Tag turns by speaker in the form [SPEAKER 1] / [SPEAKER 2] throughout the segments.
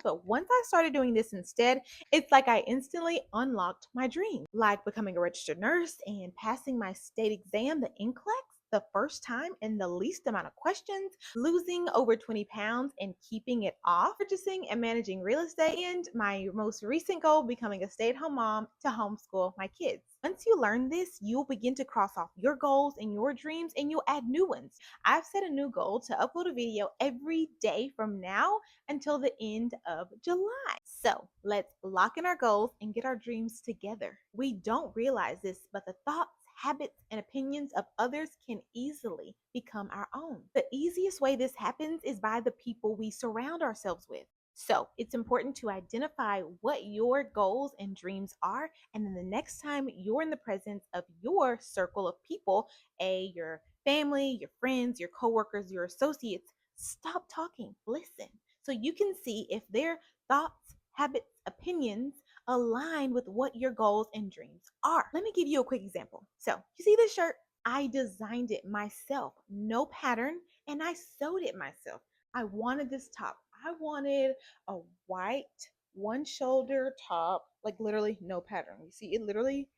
[SPEAKER 1] But once I started doing this instead, it's like I instantly unlocked my dream, like becoming a registered nurse and passing my state exam, the NCLEX, the first time in the least amount of questions, losing over 20 pounds and keeping it off, purchasing and managing real estate, and my most recent goal, becoming a stay-at-home mom to homeschool my kids. Once you learn this, you'll begin to cross off your goals and your dreams and you'll add new ones. I've set a new goal to upload a video every day from now until the end of July. So let's lock in our goals and get our dreams together. We don't realize this, but the thoughts, habits, and opinions of others can easily become our own. The easiest way this happens is by the people we surround ourselves with. So it's important to identify what your goals and dreams are. And then the next time you're in the presence of your circle of people, your family, your friends, your coworkers, your associates, stop talking, listen. So you can see if their thoughts, habits, opinions align with what your goals and dreams are. Let me give you a quick example. So, you see this shirt? I designed it myself, no pattern, and I sewed it myself. I wanted this top. I wanted a white one shoulder top, like literally no pattern. You see, it literally,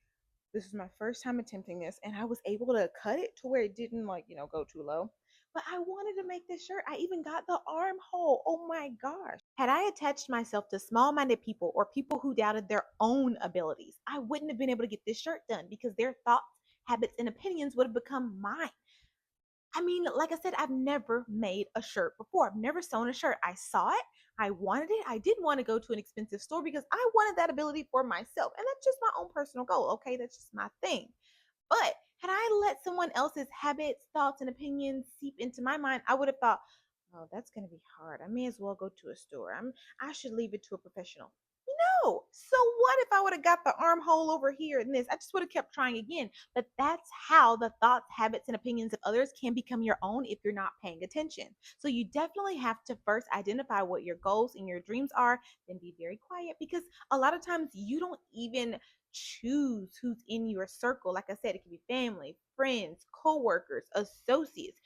[SPEAKER 1] this is my first time attempting this, and I was able to cut it to where it didn't go too low. But I wanted to make this shirt. I even got the armhole. Oh my gosh. Had I attached myself to small minded people or people who doubted their own abilities, I wouldn't have been able to get this shirt done because their thoughts, habits, and opinions would have become mine. I mean, like I said, I've never made a shirt before. I've never sewn a shirt. I saw it. I wanted it. I didn't want to go to an expensive store because I wanted that ability for myself. And that's just my own personal goal. Okay. That's just my thing. But had I let someone else's habits, thoughts, and opinions seep into my mind, I would have thought, oh, that's going to be hard. I may as well go to a store. I should leave it to a professional. No. So what if I would have got the armhole over here and this? I just would have kept trying again. But that's how the thoughts, habits, and opinions of others can become your own if you're not paying attention. So you definitely have to first identify what your goals and your dreams are, then be very quiet because a lot of times you don't even choose who's in your circle. Like I said, it can be family, friends, co-workers, associates.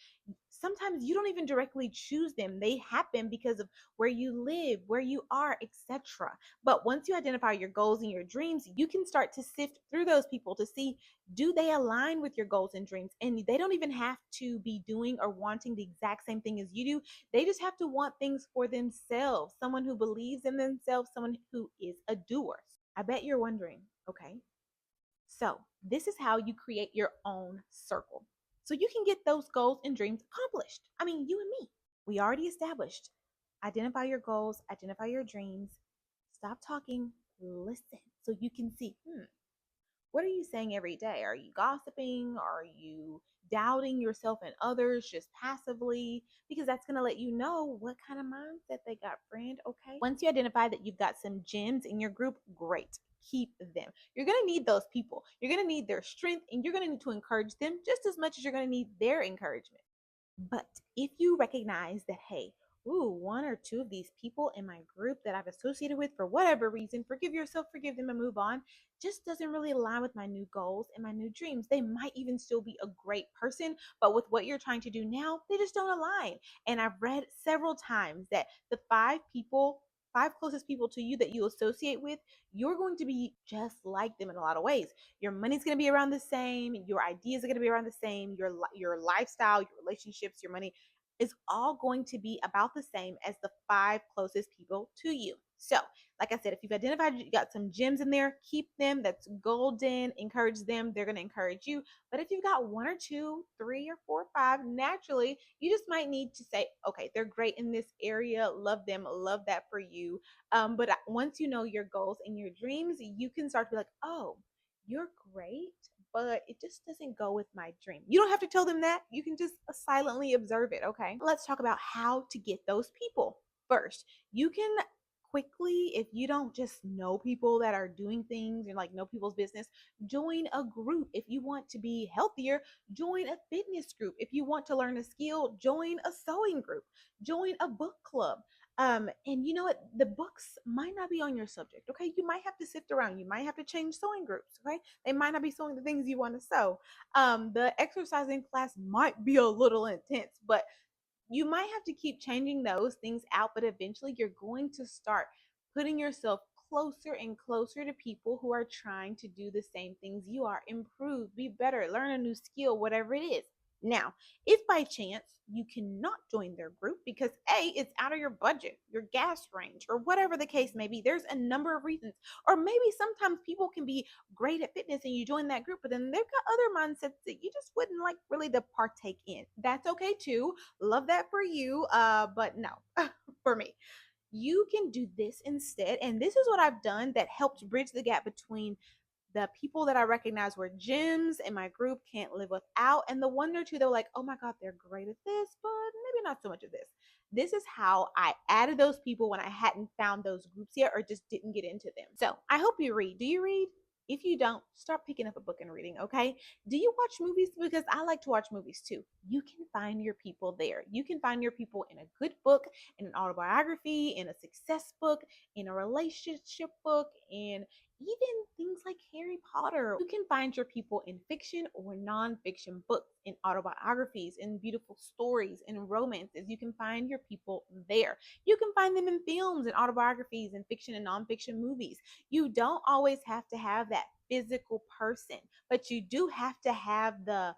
[SPEAKER 1] Sometimes you don't even directly choose them. They happen because of where you live, where you are, etc. But once you identify your goals and your dreams, you can start to sift through those people to see, do they align with your goals and dreams? And they don't even have to be doing or wanting the exact same thing as you do. They just have to want things for themselves. Someone who believes in themselves, someone who is a doer. I bet you're wondering, okay, so this is how you create your own circle. So you can get those goals and dreams accomplished. I mean, you and me, we already established. Identify your goals, identify your dreams, stop talking, listen. So you can see, what are you saying every day? Are you gossiping? Are you doubting yourself and others just passively? Because that's going to let you know what kind of mindset they got, friend. Okay. Once you identify that you've got some gems in your group, great. Keep them. You're going to need those people. You're going to need their strength and you're going to need to encourage them just as much as you're going to need their encouragement. But if you recognize that, hey, ooh, one or two of these people in my group that I've associated with for whatever reason, forgive yourself, forgive them, and move on, just doesn't really align with my new goals and my new dreams. They might even still be a great person, but with what you're trying to do now, they just don't align. And I've read several times that the five closest people to you that you associate with, you're going to be just like them in a lot of ways. Your money's going to be around the same, your ideas are going to be around the same, your lifestyle, your relationships, your money is all going to be about the same as the five closest people to you. So, like I said, if you've identified you got some gems in there, keep them. That's golden. Encourage them. They're going to encourage you. But if you've got one or two, three or four, five, naturally, you just might need to say, okay, they're great in this area. Love them. Love that for you. But once you know your goals and your dreams, you can start to be like, oh, you're great, but it just doesn't go with my dream. You don't have to tell them that. You can just silently observe it, okay? Let's talk about how to get those people. First, you can quickly, if you don't just know people that are doing things and like know people's business, join a group. If you want to be healthier, join a fitness group. If you want to learn a skill, join a sewing group, join a book club. And you know what? The books might not be on your subject. Okay. You might have to sift around. You might have to change sewing groups. Okay. They might not be sewing the things you want to sew. The exercising class might be a little intense, but You might have to keep changing those things out, but eventually you're going to start putting yourself closer and closer to people who are trying to do the same things you are, improve, be better, learn a new skill, whatever it is. Now, if by chance you cannot join their group because A, it's out of your budget, your gas range, or whatever the case may be, there's a number of reasons. Or maybe sometimes people can be great at fitness and you join that group, but then they've got other mindsets that you just wouldn't like really to partake in. That's okay too. Love that for you. But no, for me. You can do this instead. And this is what I've done that helps bridge the gap between the people that I recognize were gems in my group, can't live without, and the one or two that were like, oh my God, they're great at this, but maybe not so much of this. This is how I added those people when I hadn't found those groups yet or just didn't get into them. So I hope you read. Do you read? If you don't, start picking up a book and reading, okay? Do you watch movies? Because I like to watch movies too. You can find your people there. You can find your people in a good book, in an autobiography, in a success book, in a relationship book, in even things like Harry Potter. You can find your people in fiction or nonfiction books, in autobiographies, in beautiful stories, in romances. You can find your people there. You can find them in films and autobiographies and fiction and nonfiction movies. You don't always have to have that physical person, but you do have to have the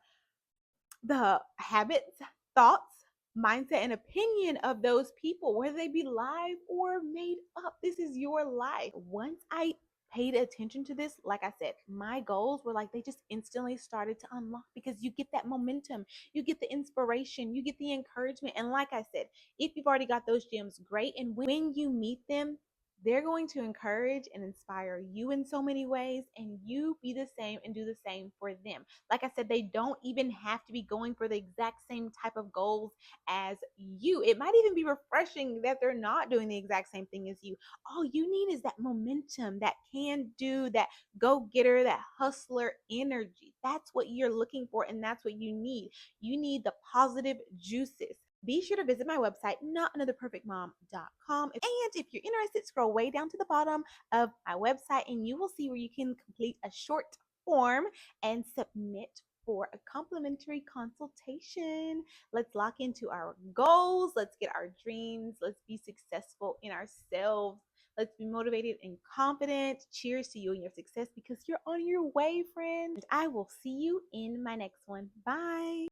[SPEAKER 1] habits, thoughts, mindset, and opinion of those people, whether they be live or made up. This is your life. Once I paid attention to this, like I said, my goals were like they just instantly started to unlock because you get that momentum, you get the inspiration, you get the encouragement. And like I said, if you've already got those gems, great. And when you meet them, they're going to encourage and inspire you in so many ways, and you be the same and do the same for them. Like I said, they don't even have to be going for the exact same type of goals as you. It might even be refreshing that they're not doing the exact same thing as you. All you need is that momentum, that can do, that go getter, that hustler energy. That's what you're looking for, and that's what you need. You need the positive juices. Be sure to visit my website, notanotherperfectmom.com. And if you're interested, scroll way down to the bottom of my website and you will see where you can complete a short form and submit for a complimentary consultation. Let's lock into our goals. Let's get our dreams. Let's be successful in ourselves. Let's be motivated and confident. Cheers to you and your success because you're on your way, friend. I will see you in my next one. Bye.